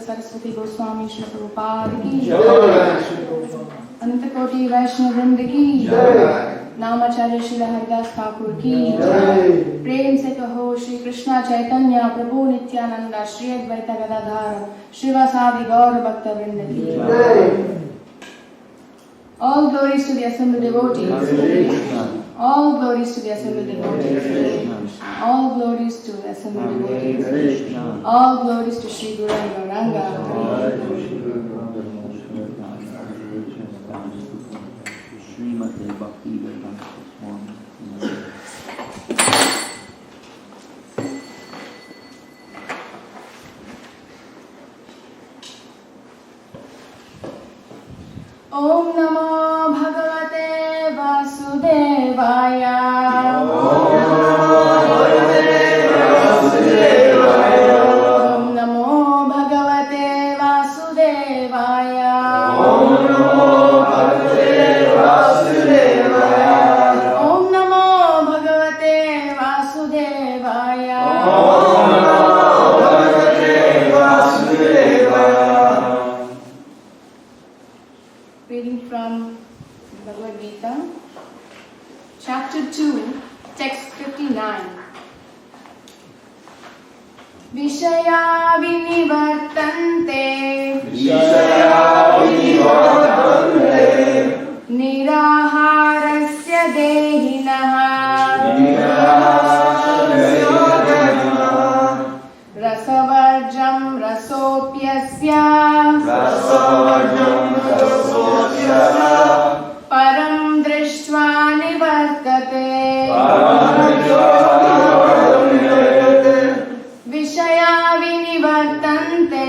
सरस्वती गोस्वामी श्री प्रभुपाद की अनंत कोटि वैष्णव वृंद की नामाचार्य श्री हरिदास ठाकुर की प्रेम से कहो श्री कृष्णा चैतन्य प्रभु नित्यानंद श्री अद्वैत गदाधर श्रीवासादि गौर भक्त वृंद की All glories to the assembled devotees. All glories to the assembled devotees. All glories to the assembled devotees. All glories to Sri Guru and Gauranga. Srimati Bhakti Vedanta Swami. Om Namo Bhagavate Vasudevaya. Om Namo Bhagavate Vasudevaya. Om Namo Bhagavate Vasudevaya. Om Namo Bhagavate Vasudevaya. विषया विनिवर्तन्ते निराहारस्य देहिनः रसवर्जं रसोऽप्यस्य परं दृष्ट्वा निवर्तते विषया विनिवर्तन्ते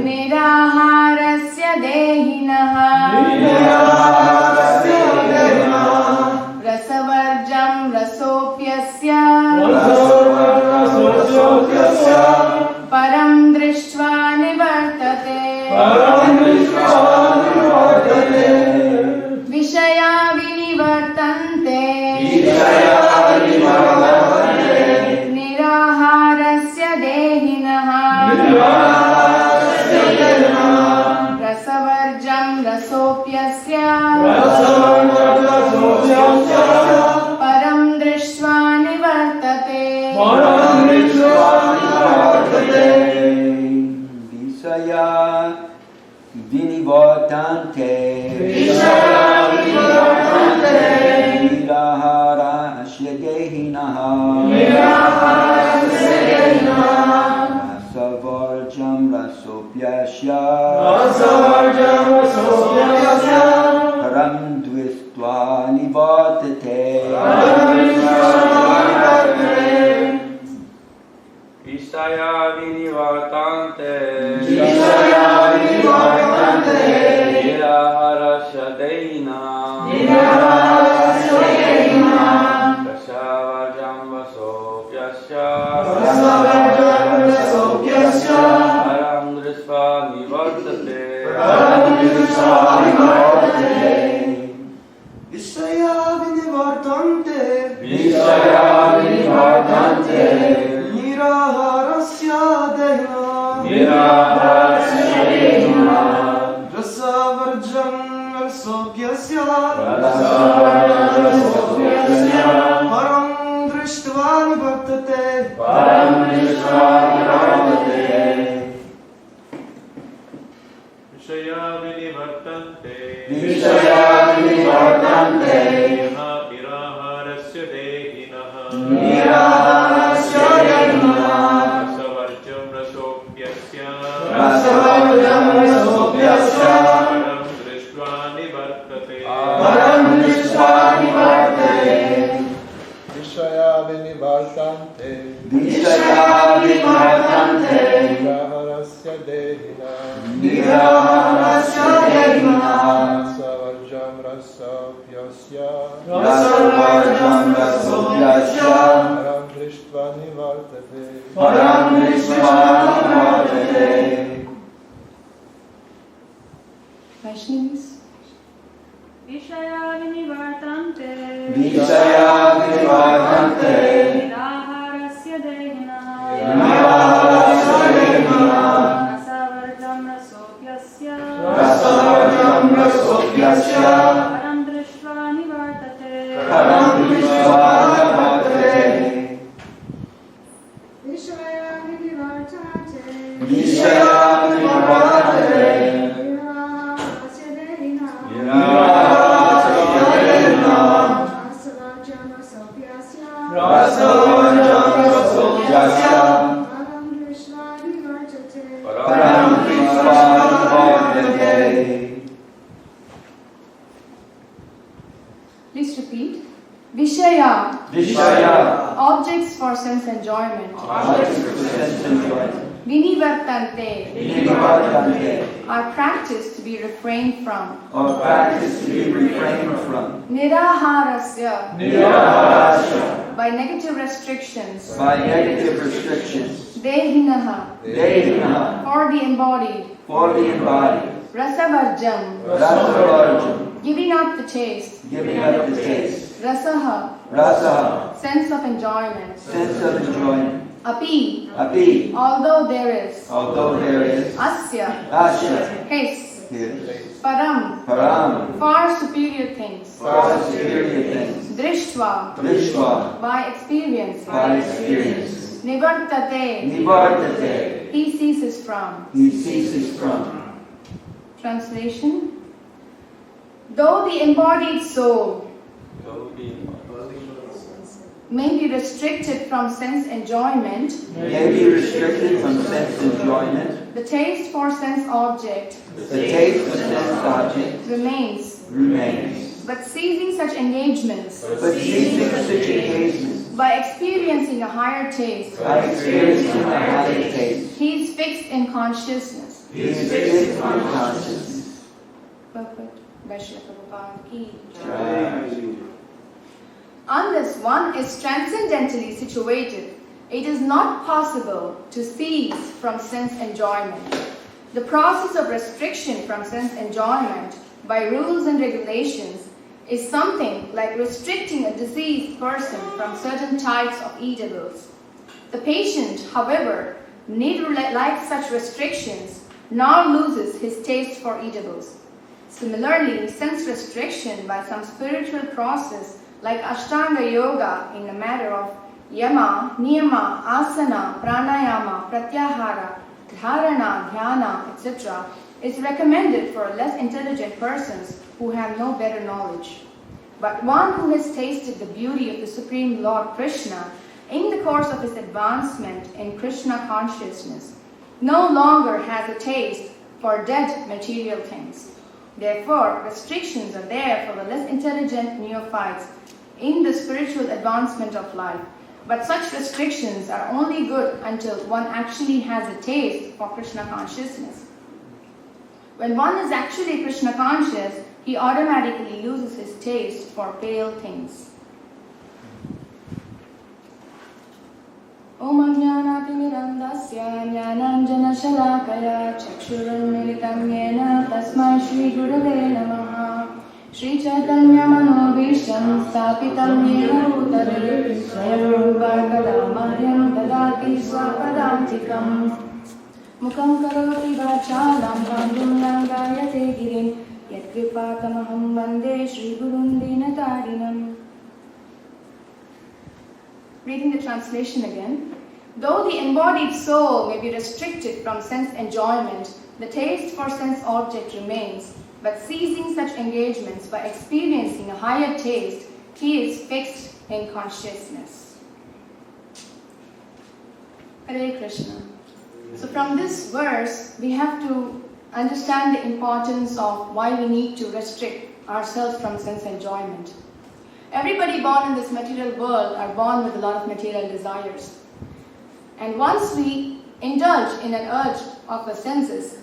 निराहारस्य देहिनः रसवर्जं रसोऽप्यस्य परं दृष्ट्वा निवर्तते विषया विनिवर्तन्ते निराहारस्य देहिनः रसवर्जं रसोऽप्यस्य परं दृष्ट्वा निवर्तते Visaya vinivartante nirahara asya dehinaha rasavarjam rasopyasya param dvistva nivartate Visaya vinivartante Niraharasya deina Rasavarjam vasopyasya Param drisva nivartate Visaya vinivartante Niraharasya dehina Rasavarjam rasopyasya Param drishtva nivartate Visaya vinivartante Niraharasya dehinaha Rasavarjam rasopyasya Param drishtva nivartate Vishaya vinivartante Niraharasya dehina Rasavarjam rasopyasya Param drishtva nivartate Vaishnavis. Vishaya vinivartante Niraharasya dehinah Rasavarjam rasopyasya Param drishtva nivartate Vishaya vinivartante Niraharasya dehinah Rasavarjam rasopyasya Param drishtva nivartate Please repeat. Vishaya. Objects for sense enjoyment. Vinivartante. Are practiced to be refrained from. Niraharasya. By negative restrictions. Dehinaha. For the embodied. Rasavarjam. Giving up the taste. Rasaha. Sense of enjoyment. Api. Although there is. Asya. His. Yes. Param, Param. far superior things. Far superior things. Drishtva, Drishva. by experience. By experience. Nivartate, Nivartate. he ceases from. He ceases from. Translation. Though the embodied soul may be restricted from sense enjoyment, May be restricted from sense enjoyment. the taste for sense object The taste for sense object remains. remains. But ceasing such engagements, But ceasing such engagements, by experiencing a higher taste, by experiencing a higher taste, he is fixed in consciousness. he is fixed on consciousness. Perfect. Vaishya Prabhupada ki jai. Right. Unless one is transcendentally situated, it is not possible to cease from sense enjoyment. The process of restriction from sense enjoyment by rules and regulations is something like restricting a diseased person from certain types of eatables. The patient, however, need like such restrictions, now loses his taste for eatables. Similarly, sense restriction by some spiritual process like Ashtanga Yoga in the matter of Yama, Niyama, Asana, Pranayama, Pratyahara, Dharana, Dhyana, etc. is recommended for less intelligent persons who have no better knowledge. But one who has tasted the beauty of the Supreme Lord Krishna in the course of his advancement in Krishna consciousness no longer has a taste for dead material things. Therefore, restrictions are there for the less intelligent neophytes in the spiritual advancement of life. But such restrictions are only good until one actually has a taste for Krishna consciousness. When one is actually Krishna conscious, he automatically loses his taste for pale things. Om Ajnanaatimirandasya Jnananjana Shalakaya Chakshurunmilitam Yena Tasmai Shri Gurave Namaha Shri Chaitanya Manobhisham Stapitam Yena Bhutale Swayam Kadamaryam Dadati Swapadantikam Mukam Karoti Vachalam Bandhum Langayate Girim Yat Kripatamaham Vande Shri Gurun Dinatarinam. Reading the translation again. Though the embodied soul may be restricted from sense enjoyment, the taste for sense object remains, but ceasing such engagements by experiencing a higher taste, he is fixed in consciousness. Hare Krishna. So from this verse, we have to understand the importance of why we need to restrict ourselves from sense enjoyment. Everybody born in this material world are born with a lot of material desires. And once we indulge in an urge of the senses,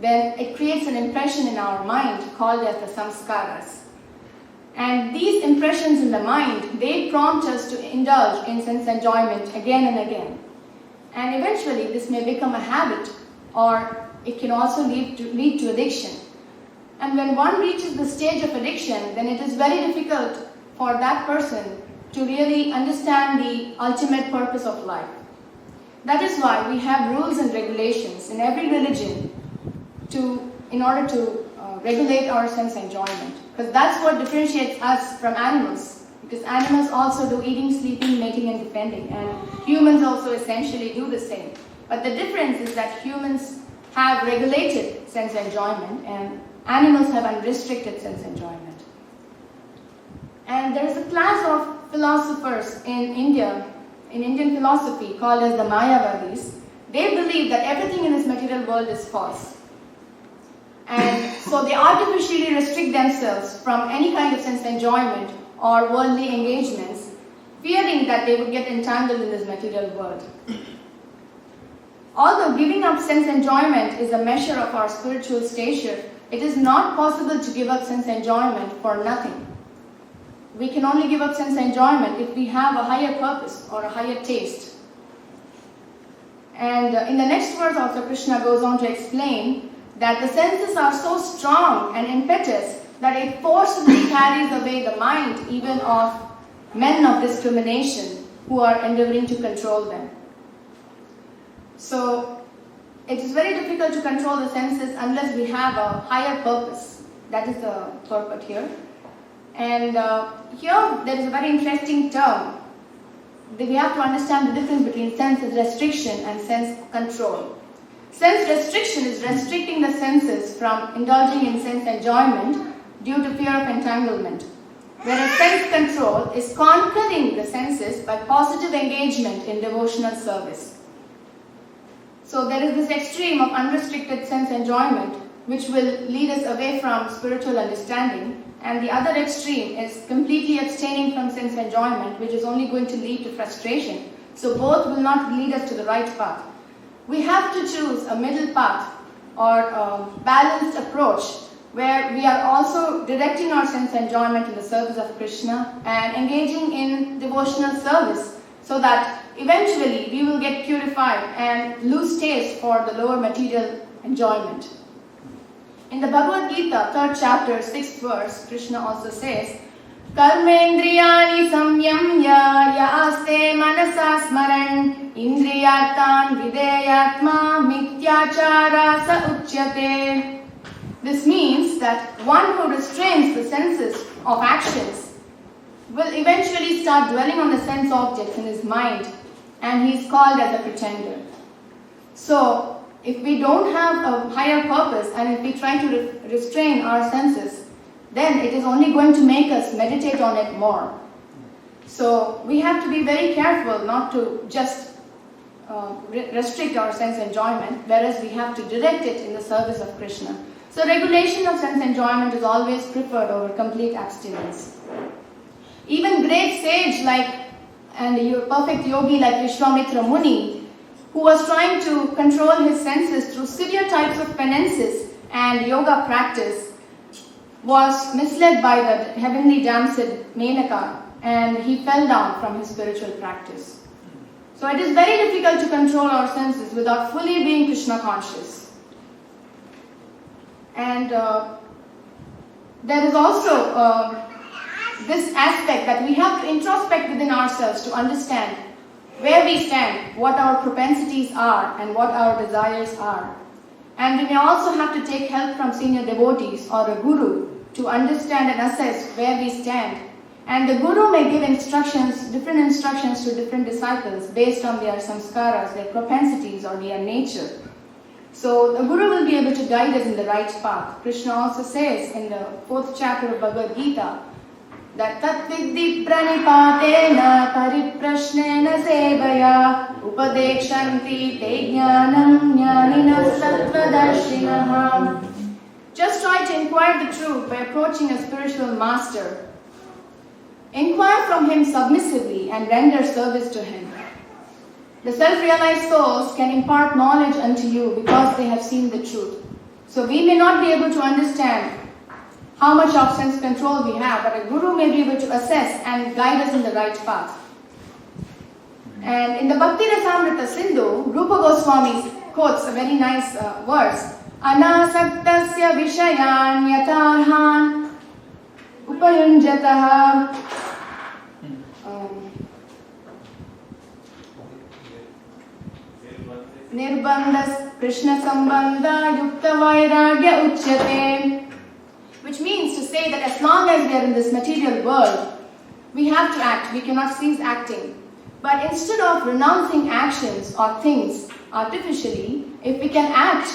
then it creates an impression in our mind called as the samskaras. And these impressions in the mind, they prompt us to indulge in sense enjoyment again and again. And eventually this may become a habit, or it can also lead to addiction. And when one reaches the stage of addiction, then it is very difficult for that person to really understand the ultimate purpose of life. That is why we have rules and regulations in every religion in order to regulate our sense enjoyment. Because that's what differentiates us from animals. Because animals also do eating, sleeping, mating and defending. And humans also essentially do the same. But the difference is that humans have regulated sense enjoyment and animals have unrestricted sense enjoyment. And there is a class of philosophers in India, in Indian philosophy, called as the Mayavadis. They believe that everything in this material world is false. And so they artificially restrict themselves from any kind of sense enjoyment or worldly engagements, fearing that they would get entangled in this material world. Although giving up sense enjoyment is a measure of our spiritual stature, it is not possible to give up sense enjoyment for nothing. We can only give up sense enjoyment if we have a higher purpose or a higher taste. And in the next verse also Krishna goes on to explain that the senses are so strong and impetuous that it forcibly carries away the mind even of men of discrimination who are endeavoring to control them. So it is very difficult to control the senses unless we have a higher purpose. That is the purport here. And here there is a very interesting term. We have to understand the difference between sense restriction and sense control. Sense restriction is restricting the senses from indulging in sense enjoyment due to fear of entanglement, whereas sense control is conquering the senses by positive engagement in devotional service. So there is this extreme of unrestricted sense enjoyment which will lead us away from spiritual understanding, and the other extreme is completely abstaining from sense enjoyment, which is only going to lead to frustration. So both will not lead us to the right path. We have to choose a middle path or a balanced approach where we are also directing our sense enjoyment in the service of Krishna and engaging in devotional service, so that eventually we will get purified and lose taste for the lower material enjoyment. In the Bhagavad Gita, 3rd chapter, 6th verse, Krishna also says, Karmendriyani samyamya yaaste manasa smaran indriyartan videyatma mityachara sa uchyate. This means that one who restrains the senses of actions will eventually start dwelling on the sense objects in his mind, and he is called as a pretender. So, if we don't have a higher purpose and if we try to restrain our senses, then it is only going to make us meditate on it more. So we have to be very careful not to just restrict our sense enjoyment, whereas we have to direct it in the service of Krishna. So regulation of sense enjoyment is always preferred over complete abstinence. Even great sage and a perfect yogi like Vishwamitra Muni, who was trying to control his senses through severe types of penances and yoga practice, was misled by the heavenly damsel Menaka, and he fell down from his spiritual practice. So it is very difficult to control our senses without fully being Krishna conscious. And there is also this aspect that we have to introspect within ourselves to understand where we stand, what our propensities are, and what our desires are. And we may also have to take help from senior devotees or a guru to understand and assess where we stand. And the guru may give different instructions to different disciples based on their samskaras, their propensities, or their nature. So the guru will be able to guide us in the right path. Krishna also says in the 4th chapter of Bhagavad Gita that Tatvidhi pranipatena pariprashnena sevaya upadekshanti te jnanam jnaninas sattvadarshinaha. Just try to inquire the truth by approaching a spiritual master. Inquire from him submissively and render service to him. The self-realized souls can impart knowledge unto you because they have seen the truth. So we may not be able to understand how much of sense control we have, but a guru may be able to assess and guide us in the right path. And in the Bhakti Rasamrita Sindhu, Rupa Goswami quotes a very nice verse. Anasaktasya vishayan yatarhan upayunjataha nirbandhas Krishna sambandha yukta vairagya uchyate. Which means to say that as long as we are in this material world, we have to act. We cannot cease acting. But instead of renouncing actions or things artificially, if we can act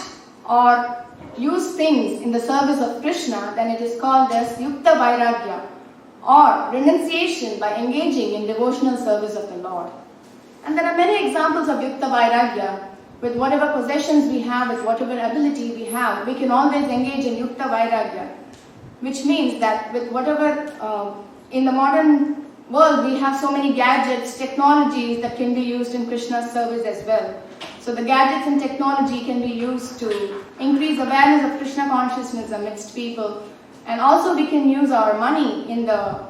or use things in the service of Krishna, then it is called as Yukta Vairagya, or renunciation by engaging in devotional service of the Lord. And there are many examples of Yukta Vairagya. With whatever possessions we have, with whatever ability we have, we can always engage in Yukta Vairagya. Which means that with whatever, in the modern world we have so many gadgets, technologies that can be used in Krishna's service as well. So the gadgets and technology can be used to increase awareness of Krishna consciousness amidst people. And also we can use our money in the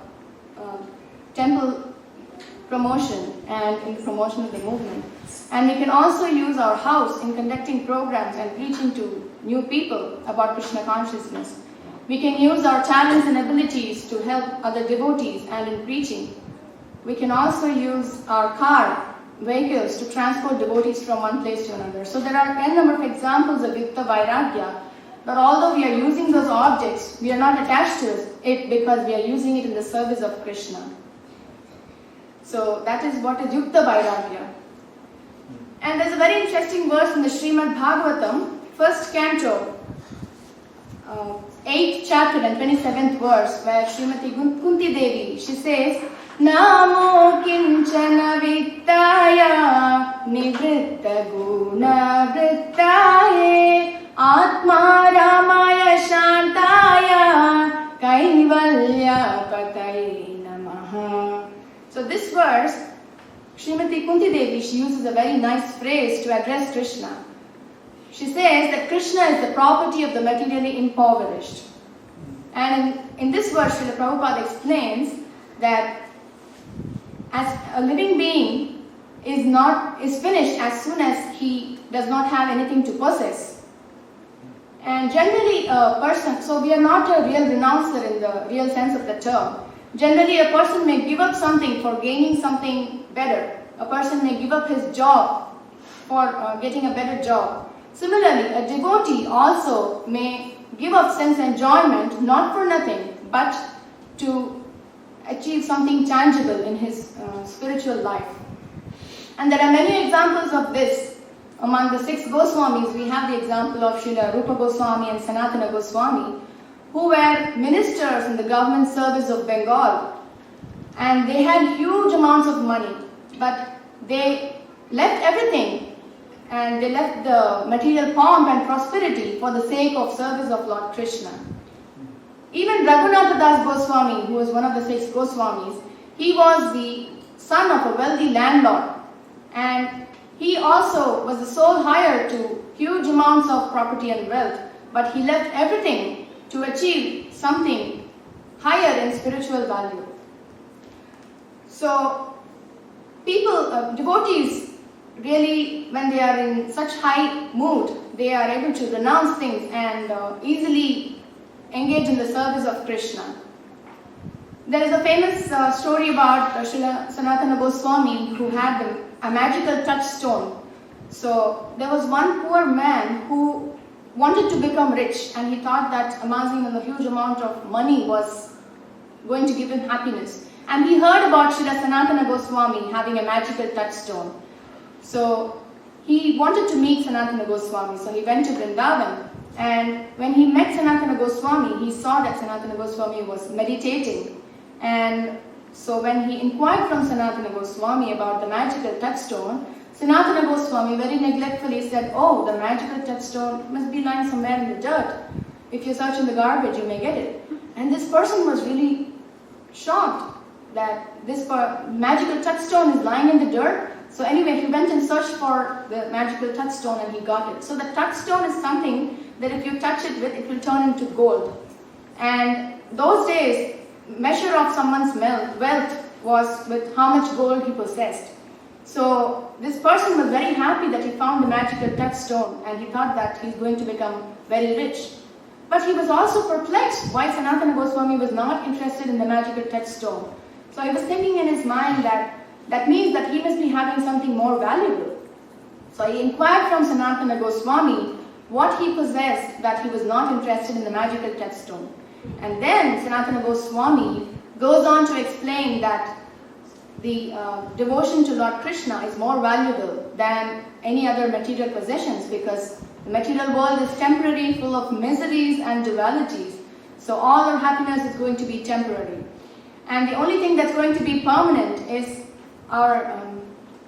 temple promotion and in the promotion of the movement. And we can also use our house in conducting programs and preaching to new people about Krishna consciousness. We can use our talents and abilities to help other devotees and in preaching. We can also use our car vehicles to transport devotees from one place to another. So there are n number of examples of Yukta Vairagya, but although we are using those objects, we are not attached to it because we are using it in the service of Krishna. So that is what is Yukta Vairagya. And there's a very interesting verse in the Srimad Bhagavatam, first canto, 8th chapter and 27th verse, where Srimati Kunti Devi, she says, Namo kinchana vittaya nivritta guna vrittaye atma ramaya shantaya kaivalya pataye namaha. So this verse, Srimati Kunti Devi, she uses a very nice phrase to address Krishna. She says that Krishna is the property of the materially impoverished. And in this verse, Srila Prabhupada explains that as a living being is finished as soon as he does not have anything to possess. And generally a person, so we are not a real renouncer in the real sense of the term. Generally a person may give up something for gaining something better. A person may give up his job for getting a better job. Similarly, a devotee also may give up sense enjoyment not for nothing but to achieve something tangible in his spiritual life. And there are many examples of this. Among the 6 Goswamis, we have the example of Srila Rupa Goswami and Sanatana Goswami, who were ministers in the government service of Bengal. And they had huge amounts of money, but they left everything and they left the material pomp and prosperity for the sake of service of Lord Krishna. Even Raghunatha Das Goswami, who was one of the 6 Goswamis, he was the son of a wealthy landlord, and he also was the sole heir to huge amounts of property and wealth, but he left everything to achieve something higher in spiritual value. So people, devotees, really, when they are in such high mood, they are able to renounce things and easily engage in the service of Krishna. There is a famous story about Srila Sanatana Goswami who had a magical touchstone. So there was one poor man who wanted to become rich, and he thought that amassing a huge amount of money was going to give him happiness. And he heard about Srila Sanatana Goswami having a magical touchstone. So he wanted to meet Sanatana Goswami, so he went to Vrindavan. And when he met Sanatana Goswami, he saw that Sanatana Goswami was meditating. And so when he inquired from Sanatana Goswami about the magical touchstone, Sanatana Goswami very neglectfully said, "Oh, the magical touchstone must be lying somewhere in the dirt. If you search in the garbage, you may get it." And this person was really shocked that this magical touchstone is lying in the dirt. So anyway, he went and searched for the magical touchstone and he got it. So the touchstone is something that if you touch it with, it will turn into gold. And those days, measure of someone's wealth was with how much gold he possessed. So this person was very happy that he found the magical touchstone, and he thought that he's going to become very rich. But he was also perplexed why Sanatana Goswami was not interested in the magical touchstone. So he was thinking in his mind that means that he must be having something more valuable. So he inquired from Sanatana Goswami what he possessed that he was not interested in the magical touchstone. And then Sanatana Goswami goes on to explain that the devotion to Lord Krishna is more valuable than any other material possessions, because the material world is temporary, full of miseries and dualities. So all our happiness is going to be temporary. And the only thing that's going to be permanent is our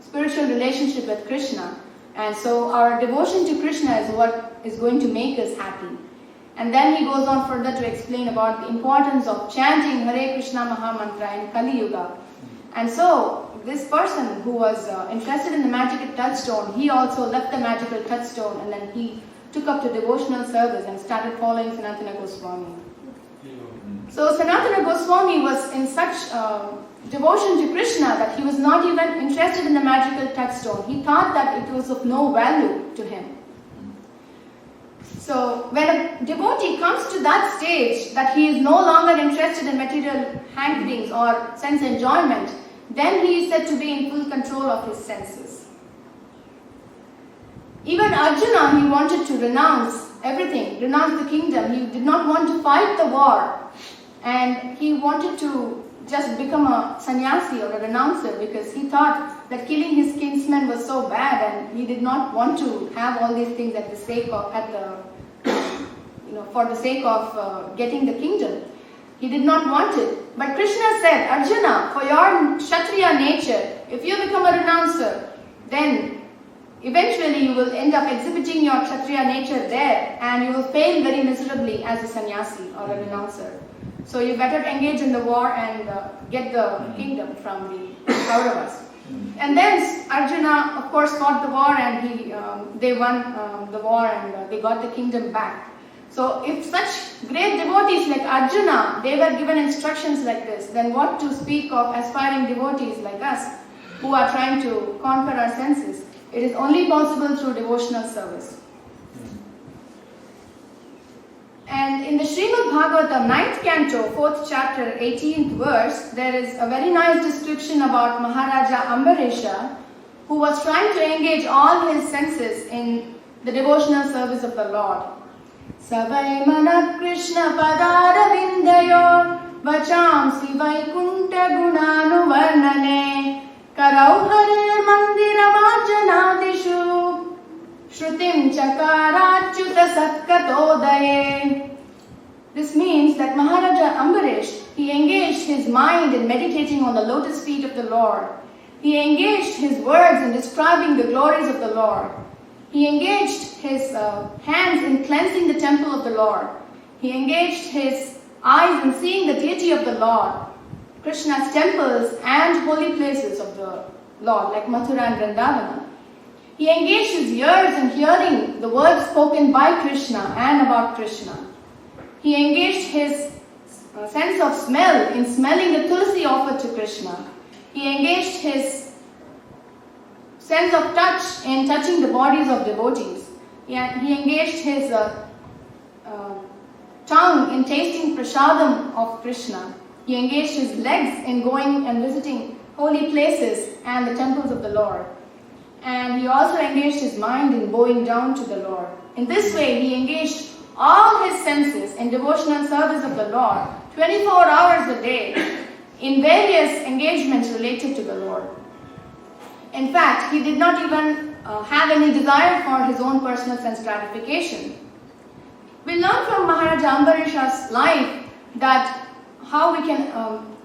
spiritual relationship with Krishna. And so our devotion to Krishna is what is going to make us happy. And then he goes on further to explain about the importance of chanting Hare Krishna Mahamantra in Kali Yuga. And so this person who was interested in the magical touchstone, he also left the magical touchstone, and then he took up the devotional service and started following Sanatana Goswami. So Sanatana Goswami was in such devotion to Krishna that he was not even interested in the magical touchstone. He thought that it was of no value to him. So when a devotee comes to that stage that he is no longer interested in material hankerings or sense enjoyment, then he is said to be in full control of his senses. Even Arjuna, he wanted to renounce everything, renounce the kingdom. He did not want to fight the war, and he wanted to just become a sannyasi or a renouncer, because he thought that killing his kinsmen was so bad, and he did not want to have all these things at the sake of, for the sake of getting the kingdom. He did not want it. But Krishna said, Arjuna, for your Kshatriya nature, if you become a renouncer, then eventually you will end up exhibiting your Kshatriya nature there, and you will fail very miserably as a sannyasi or a renouncer. So you better engage in the war and get the kingdom from the Kauravas. And then Arjuna, of course, fought the war, and they won the war, and they got the kingdom back. So if such great devotees like Arjuna, they were given instructions like this, then what to speak of aspiring devotees like us, who are trying to conquer our senses? It is only possible through devotional service. And in the Srimad Bhagavatam, 9th canto, 4th chapter, 18th verse, there is a very nice description about Maharaja Ambarisha, who was trying to engage all his senses in the devotional service of the Lord. Savai mana Krishna padara vindayor vachamsi vaikunta gunanu varnane karau hare mandira vajanadishu shrutim chakarachyuta satkatodaye. This means that Maharaja Ambarish, he engaged his mind in meditating on the lotus feet of the Lord. He engaged his words in describing the glories of the Lord. He engaged his hands in cleansing the temple of the Lord. He engaged his eyes in seeing the deity of the Lord, Krishna's temples and holy places of the Lord, like Mathura and Vrindavana. He engaged his ears in hearing the words spoken by Krishna and about Krishna. He engaged his sense of smell in smelling the tulsi offered to Krishna. He engaged his sense of touch in touching the bodies of devotees. He engaged his tongue in tasting prasadam of Krishna. He engaged his legs in going and visiting holy places and the temples of the Lord. And he also engaged his mind in bowing down to the Lord. In this way, he engaged all his senses in devotional service of the Lord 24 hours a day in various engagements related to the Lord. In fact, he did not even have any desire for his own personal sense gratification. We learn from Maharaja Ambarisha's life that how we can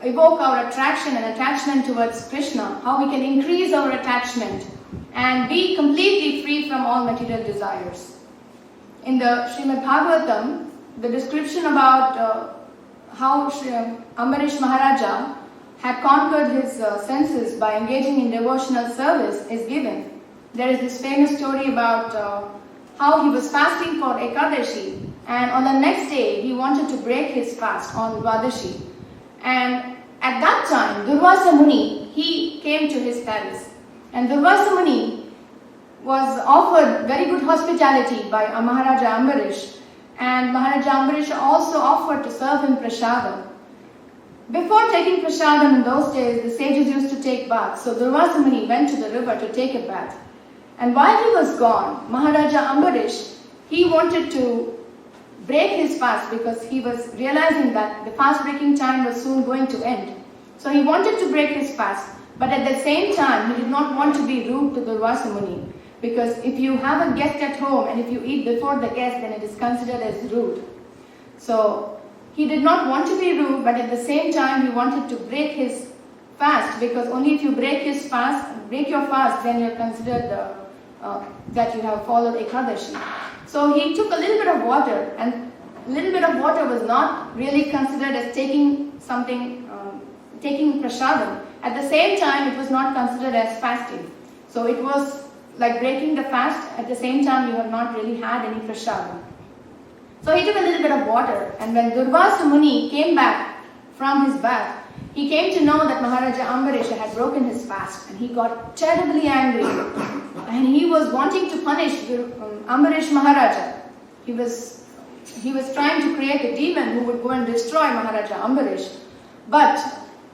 evoke our attraction and attachment towards Krishna, how we can increase our attachment and be completely free from all material desires. In the Srimad Bhagavatam, the description about how Ambarish Maharaja had conquered his senses by engaging in devotional service is given. There is this famous story about how he was fasting for Ekadashi, and on the next day he wanted to break his fast on Dwadashi. And at that time, Durvasa Muni, he came to his palace. And Durvasa Muni was offered very good hospitality by Maharaja Ambarish. And Maharaja Ambarish also offered to serve him prasadam. Before taking prasadam in those days, the sages used to take baths. So Durvasa Muni went to the river to take a bath. And while he was gone, Maharaja Ambarish, he wanted to break his fast because he was realizing that the fast breaking time was soon going to end. So he wanted to break his fast, but at the same time, he did not want to be rude to Durvasa Muni, because if you have a guest at home and if you eat before the guest, then it is considered as rude. So he did not want to be rude, but at the same time, he wanted to break his fast, because only if you break your fast, then you are considered that you have followed Ekadashi. So he took a little bit of water, and a little bit of water was not really considered as taking something, taking prasadam. At the same time, it was not considered as fasting. So it was like breaking the fast. At the same time, you have not really had any prasadam. So he took a little bit of water, and when Durvasa Muni came back from his bath, he came to know that Maharaja Ambarisha had broken his fast, and he got terribly angry. And he was wanting to punish Ambarish Maharaja. He was trying to create a demon who would go and destroy Maharaja Ambarish. But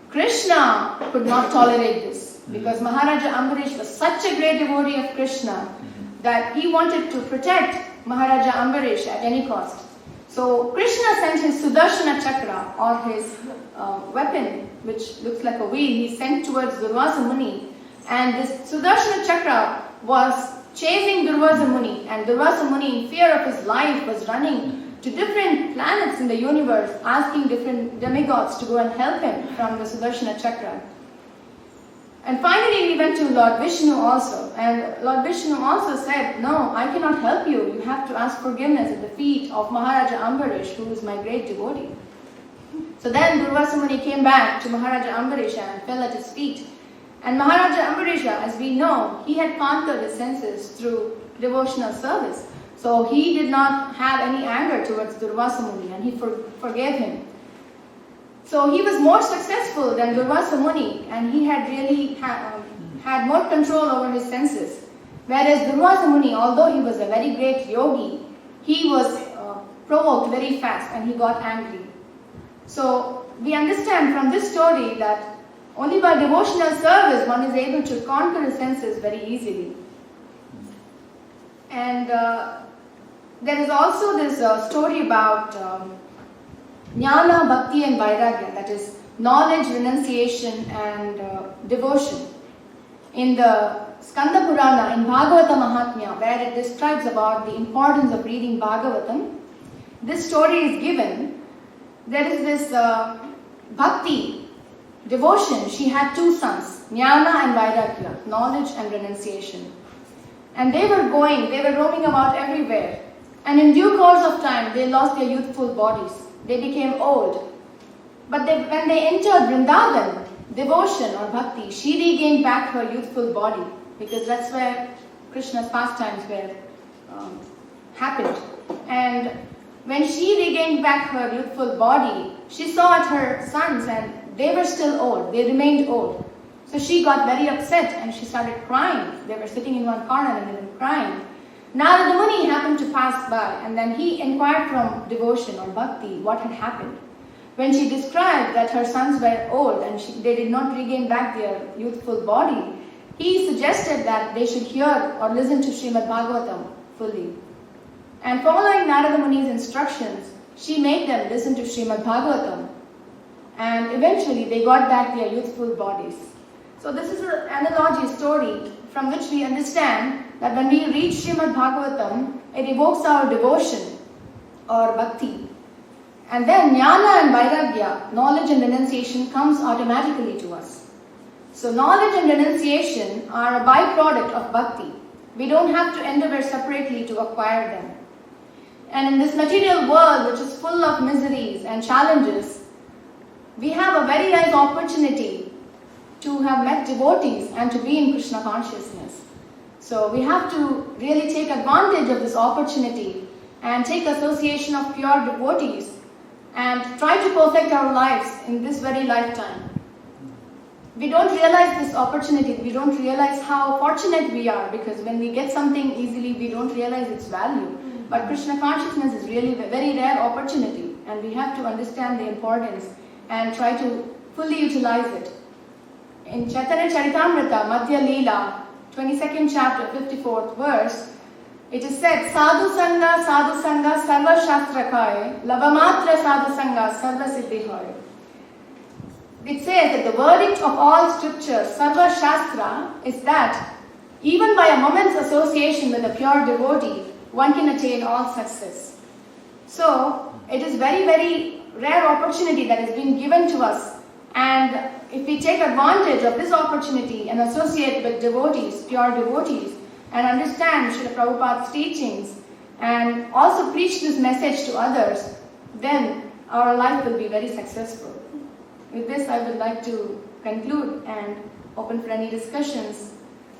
Krishna could not tolerate this because Maharaja Ambarish was such a great devotee of Krishna that he wanted to protect Maharaja Ambarish at any cost. So Krishna sent his Sudarshana Chakra, or his weapon, which looks like a wheel, he sent towards Durvasa Muni, and this Sudarshana Chakra was chasing Durvasa Muni, and Durvasa Muni, in fear of his life, was running to different planets in the universe, asking different demigods to go and help him from the Sudarshana Chakra. And finally, we went to Lord Vishnu also, and Lord Vishnu also said, "No, I cannot help you. You have to ask forgiveness at the feet of Maharaja Ambarish, who is my great devotee." So then Durvasa Muni came back to Maharaja Ambarisha and fell at his feet. And Maharaja Ambarisha, as we know, he had conquered his senses through devotional service. So he did not have any anger towards Durvasa Muni, and he forgave him. So he was more successful than Durvasa Muni, and he had really had more control over his senses. Whereas Durvasa Muni, although he was a very great yogi, he was provoked very fast and he got angry. So we understand from this story that only by devotional service one is able to conquer his senses very easily. And there is also this story about Jnana, Bhakti and Vairagya, that is knowledge, renunciation and devotion. In the Skanda Purana, in Bhagavata Mahatmya, where it describes about the importance of reading Bhagavatam, this story is given. There is this Bhakti, devotion. She had two sons, Jnana and Vairagya, knowledge and renunciation. And they were roaming about everywhere. And in due course of time, they lost their youthful bodies. They became old. But when they entered Vrindavan, devotion or bhakti, she regained back her youthful body, because that's where Krishna's pastimes were happened. And when she regained back her youthful body, she saw at her sons and they were still old. They remained old. So she got very upset and she started crying. They were sitting in one corner and they were crying. Narada Muni happened to pass by, and then he inquired from devotion or bhakti what had happened. When she described that her sons were old and they did not regain back their youthful body, he suggested that they should hear or listen to Srimad Bhagavatam fully. And following Narada Muni's instructions, she made them listen to Srimad Bhagavatam. And eventually they got back their youthful bodies. So this is an analogy story from which we understand that when we read Srimad Bhagavatam, it evokes our devotion or bhakti. And then Jnana and Vairagya, knowledge and renunciation, comes automatically to us. So knowledge and renunciation are a byproduct of bhakti. We don't have to endeavor separately to acquire them. And in this material world, which is full of miseries and challenges, we have a very nice opportunity to have met devotees and to be in Krishna consciousness. So we have to really take advantage of this opportunity and take association of pure devotees and try to perfect our lives in this very lifetime. We don't realize this opportunity, we don't realize how fortunate we are, because when we get something easily, we don't realize its value. But Krishna consciousness is really a very rare opportunity, and we have to understand the importance and try to fully utilize it. In Chaitanya Charitamrita, Madhya Leela, 22nd chapter, 54th verse, it is said, Sadhu Sangha, Sarva Shastra Kaya, Lavamatra Sadhu Sangha, Sarva Siddhi Hoy. It says that the verdict of all scriptures, Sarva Shastra, is that even by a moment's association with a pure devotee, one can attain all success. So, it is very, very rare opportunity that has been given to us. And if we take advantage of this opportunity and associate with devotees, pure devotees, and understand Srila Prabhupada's teachings, and also preach this message to others, then our life will be very successful. With this, I would like to conclude and open for any discussions,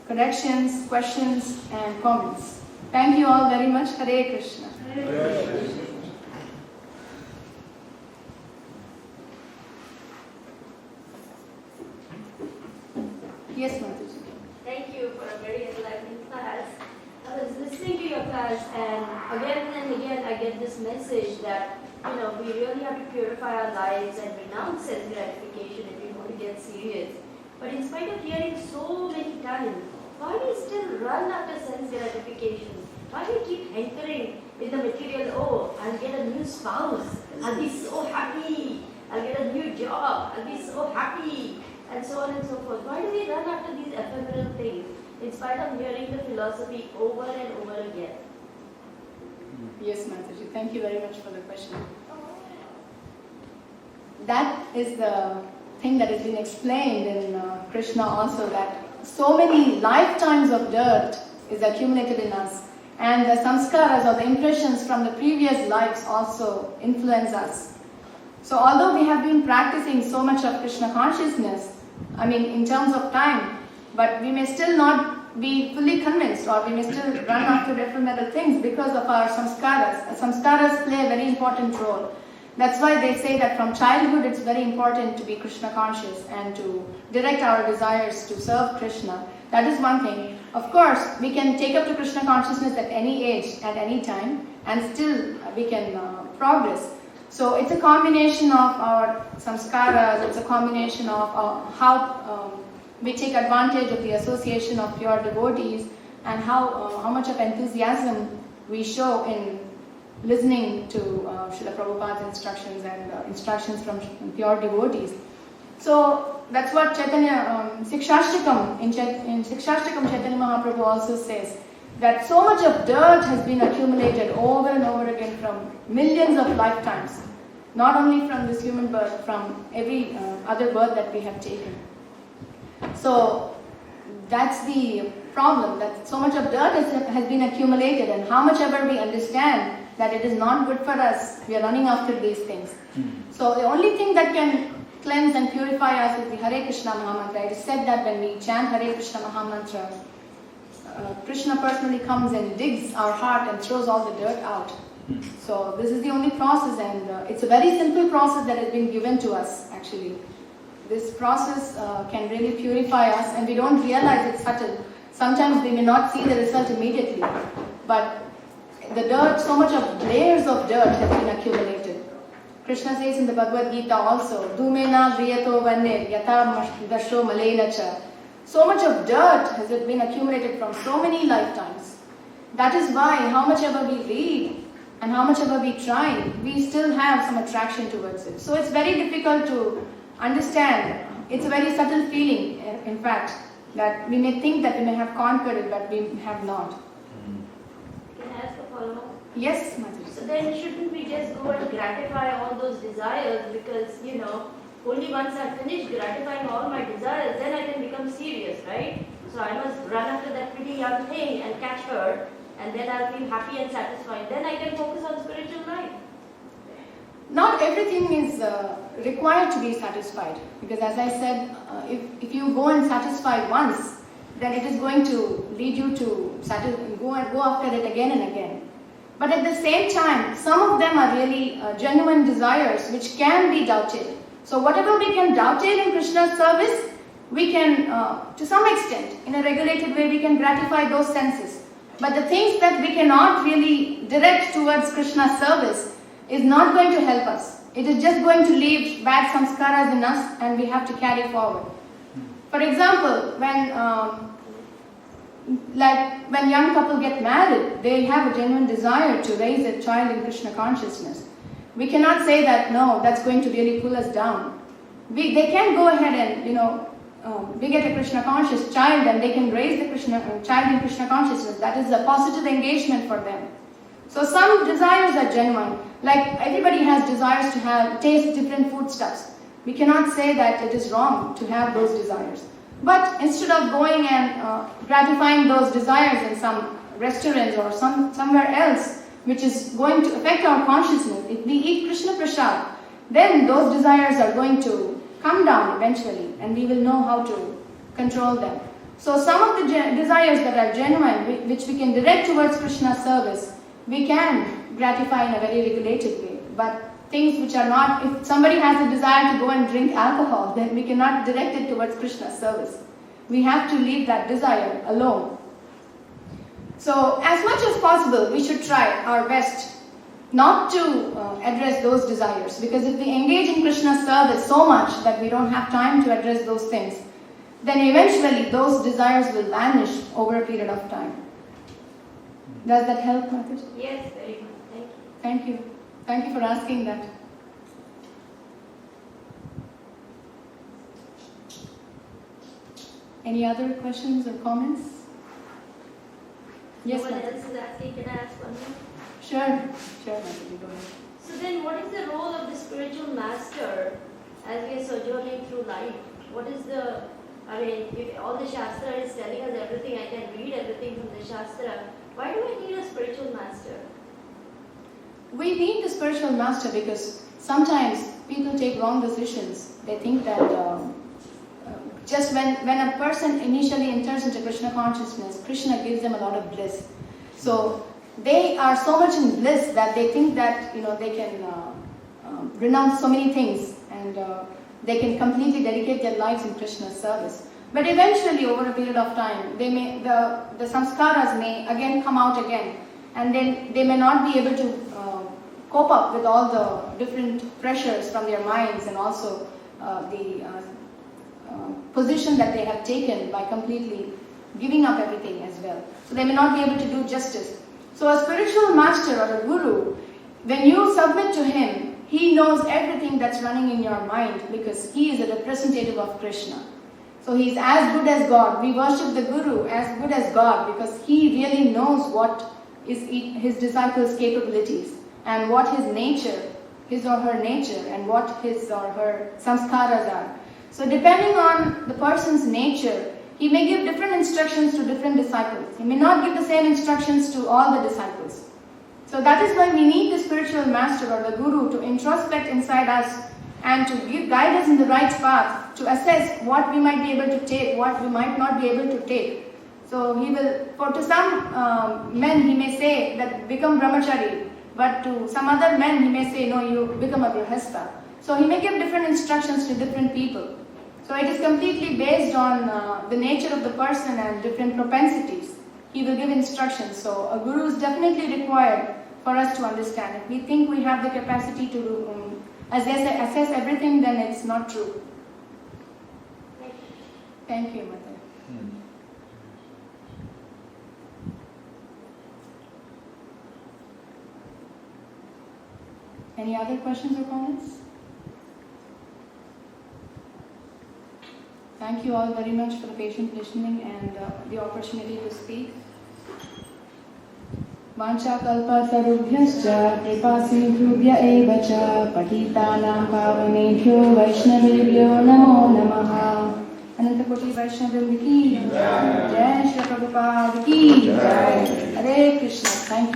corrections, questions, and comments. Thank you all very much. Hare Krishna. Hare Krishna. Yes, Mataji. Thank you for a very enlightening class. I was listening to your class, and again I get this message that we really have to purify our lives and renounce self-gratification if we want to get serious. But in spite of hearing so many times, why do you still run after sense gratification? Why do you keep hankering in the material? Oh, I'll get a new spouse. I'll be so happy. I'll get a new job. I'll be so happy. And so on and so forth. Why do we run after these ephemeral things in spite of hearing the philosophy over and over again? Yes, Mataji, thank you very much for the question. That is the thing that has been explained in Krishna also, that so many lifetimes of dirt is accumulated in us, and the samskaras or the impressions from the previous lives also influence us. So although we have been practicing so much of Krishna consciousness, I mean in terms of time, but we may still not be fully convinced, or we may still run after ephemeral things because of our samskaras. Samskaras play a very important role. That's why they say that from childhood it's very important to be Krishna conscious and to direct our desires to serve Krishna. That is one thing. Of course, we can take up to Krishna consciousness at any age, at any time, and still we can progress. So it's a combination of our samskaras, it's a combination of how we take advantage of the association of pure devotees, and how much of enthusiasm we show in listening to Srila Prabhupada's instructions and instructions from pure devotees. So that's what Chaitanya, Sikshashtakam, in Sikshashtakam Chaitanya Mahaprabhu also says, that so much of dirt has been accumulated over and over again from millions of lifetimes, not only from this human birth, from every other birth that we have taken. So that's the problem, that so much of dirt has been accumulated, and how much ever we understand that it is not good for us, we are running after these things. So the only thing that can cleanse and purify us is the Hare Krishna Mahamantra. It is said that when we chant Hare Krishna Mahamantra, Krishna personally comes and digs our heart and throws all the dirt out. So this is the only process, and it's a very simple process that has been given to us actually. This process can really purify us, and we don't realize it's subtle. Sometimes we may not see the result immediately, but the dirt, so much of layers of dirt has been accumulated. Krishna says in the Bhagavad Gita also, Dhumena vriyato vanne yata dasho malena cha. So much of dirt has been accumulated from so many lifetimes. That is why how much ever we read and how much ever we try, we still have some attraction towards it. So it's very difficult to understand. It's a very subtle feeling, in fact, that we may think that we may have conquered it, but we have not. Can I ask a follow-up? Yes, Mataji. So then shouldn't we just go and gratify all those desires, because, only once I finish gratifying all my desires, then I can become serious, right? So I must run after that pretty young thing and catch her, and then I'll feel happy and satisfied. Then I can focus on spiritual life. Not everything is required to be satisfied, because as I said, if you go and satisfy once, then it is going to lead you to go after it again and again. But at the same time, some of them are really genuine desires which can be doubted. So whatever we can dovetail in Krishna's service, we can, to some extent, in a regulated way, we can gratify those senses. But the things that we cannot really direct towards Krishna's service is not going to help us. It is just going to leave bad samskaras in us, and we have to carry forward. For example, when young couple get married, they have a genuine desire to raise a child in Krishna consciousness. We cannot say that, no, that's going to really pull us down. They can go ahead and, we get a Krishna conscious child, and they can raise the child in Krishna consciousness. That is a positive engagement for them. So some desires are genuine. Like everybody has desires to taste different foodstuffs. We cannot say that it is wrong to have those desires. But instead of going and gratifying those desires in some restaurants or somewhere else, which is going to affect our consciousness, if we eat Krishna Prasad, then those desires are going to come down eventually, and we will know how to control them. So some of the desires that are genuine, which we can direct towards Krishna's service, we can gratify in a very regulated way. But things which are not, if somebody has a desire to go and drink alcohol, then we cannot direct it towards Krishna's service. We have to leave that desire alone. So as much as possible, we should try our best not to address those desires, because if we engage in Krishna's service so much that we don't have time to address those things, then eventually those desires will vanish over a period of time. Does that help, Mataji? Yes, very much. Thank you. Thank you. Thank you for asking that. Any other questions or comments? Yes, No one Mataji. else is asking. Can I ask one more? Sure, Mataji, go ahead. So then, what is the role of the spiritual master as we are sojourning through life? What is the, I mean, if all the Shastra is telling us everything, I can read everything from the Shastra, why do I need a spiritual master? We need the spiritual master because sometimes people take wrong decisions. They think that just when a person initially enters into Krishna consciousness, Krishna gives them a lot of bliss. So they are so much in bliss that they think that they can renounce so many things and they can completely dedicate their lives in Krishna's service. But eventually, over a period of time, they may the samskaras may again come out again, and then they may not be able to cope up with all the different pressures from their minds and also the position that they have taken by completely giving up everything as well. So they may not be able to do justice. So a spiritual master or a guru, when you submit to him, he knows everything that's running in your mind because he is a representative of Krishna. So he is as good as God. We worship the guru as good as God because he really knows what is his disciples' capabilities and what his nature, his or her nature, and what his or her samskaras are. So depending on the person's nature, he may give different instructions to different disciples. He may not give the same instructions to all the disciples. So that is why we need the spiritual master or the guru to introspect inside us and to guide us in the right path, to assess what we might be able to take, what we might not be able to take. So he will, to some men he may say that become brahmachari, but to some other men he may say no, you become a grihastha. So he may give different instructions to different people. So it is completely based on the nature of the person and different propensities. He will give instructions. So a guru is definitely required for us to understand. If we think we have the capacity to assess everything, then it's not true. Thank you, Mother. Any other questions or comments? Thank you all very much for the patient listening and the opportunity to speak. Vanchakalpatarubhyascha kripasindhubhya eva cha patitanam pavanebhyo vaishnavebhyo namo namaha. Anantakoti Vaishnavim ki jai, Shri Prabhupada ki jai. Hare Krishna. Thank you.